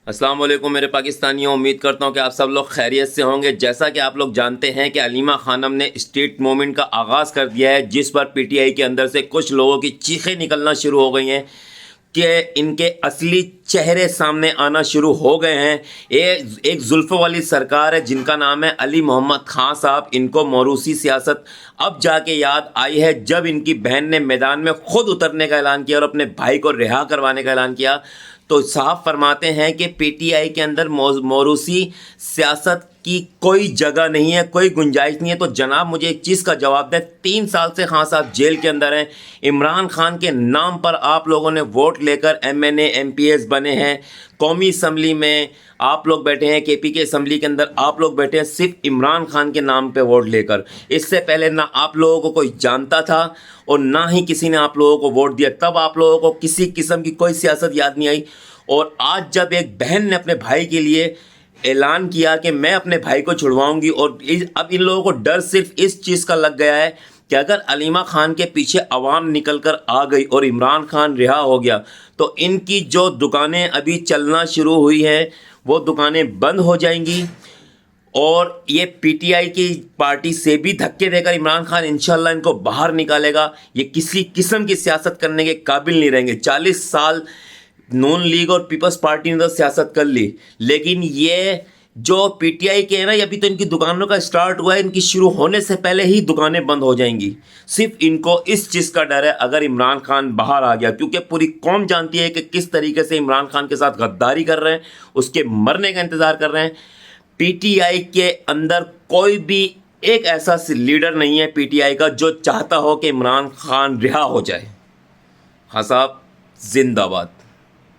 السلام علیکم میرے پاکستانیوں، امید کرتا ہوں کہ آپ سب لوگ خیریت سے ہوں گے۔ جیسا کہ آپ لوگ جانتے ہیں کہ علیمہ خانم نے اسٹریٹ موومنٹ کا آغاز کر دیا ہے، جس پر پی ٹی آئی کے اندر سے کچھ لوگوں کی چیخیں نکلنا شروع ہو گئی ہیں کہ ان کے اصلی چہرے سامنے آنا شروع ہو گئے ہیں۔ ایک زلفوں والی سرکار ہے جن کا نام ہے علی محمد خان صاحب۔ ان کو موروثی سیاست اب جا کے یاد آئی ہے جب ان کی بہن نے میدان میں خود اترنے کا اعلان کیا اور اپنے بھائی کو رہا کروانے کا اعلان کیا، تو صاحب فرماتے ہیں کہ پی ٹی آئی کے اندر موروثی سیاست کی کوئی جگہ نہیں ہے، کوئی گنجائش نہیں ہے۔ تو جناب مجھے ایک چیز کا جواب دیں، 3 سال سے خان صاحب جیل کے اندر ہیں، عمران خان کے نام پر آپ لوگوں نے ووٹ لے کر M N A M P S بنے ہیں، قومی اسمبلی میں آپ لوگ بیٹھے ہیں، کے پی کے اسمبلی کے اندر آپ لوگ بیٹھے ہیں صرف عمران خان کے نام پہ ووٹ لے کر۔ اس سے پہلے نہ آپ لوگوں کو کوئی جانتا تھا اور نہ ہی کسی نے آپ لوگوں کو ووٹ دیا، تب آپ لوگوں کو کسی قسم کی کوئی سیاست یاد نہیں آئی۔ اور آج جب ایک بہن نے اپنے بھائی کے لیے اعلان کیا کہ میں اپنے بھائی کو چھڑواؤں گی، اور اب ان لوگوں کو ڈر صرف اس چیز کا لگ گیا ہے کہ اگر علیمہ خان کے پیچھے عوام نکل کر آ گئی اور عمران خان رہا ہو گیا تو ان کی جو دکانیں ابھی چلنا شروع ہوئی ہیں وہ دکانیں بند ہو جائیں گی، اور یہ پی ٹی آئی کی پارٹی سے بھی دھکے دے کر عمران خان انشاءاللہ ان کو باہر نکالے گا۔ یہ کسی قسم کی سیاست کرنے کے قابل نہیں رہیں گے۔ 40 سال نون لیگ اور پیپلز پارٹی نے تو سیاست کر لی، لیکن یہ جو پی ٹی آئی کے ہیں نا، ابھی تو ان کی دکانوں کا سٹارٹ ہوا ہے، ان کی شروع ہونے سے پہلے ہی دکانیں بند ہو جائیں گی۔ صرف ان کو اس چیز کا ڈر ہے اگر عمران خان باہر آ گیا، کیونکہ پوری قوم جانتی ہے کہ کس طریقے سے عمران خان کے ساتھ غداری کر رہے ہیں، اس کے مرنے کا انتظار کر رہے ہیں۔ پی ٹی آئی کے اندر کوئی بھی ایک ایسا لیڈر نہیں ہے پی ٹی آئی کا جو چاہتا ہو کہ عمران خان رہا ہو جائے۔ ہاں صاحب، زندہ باد۔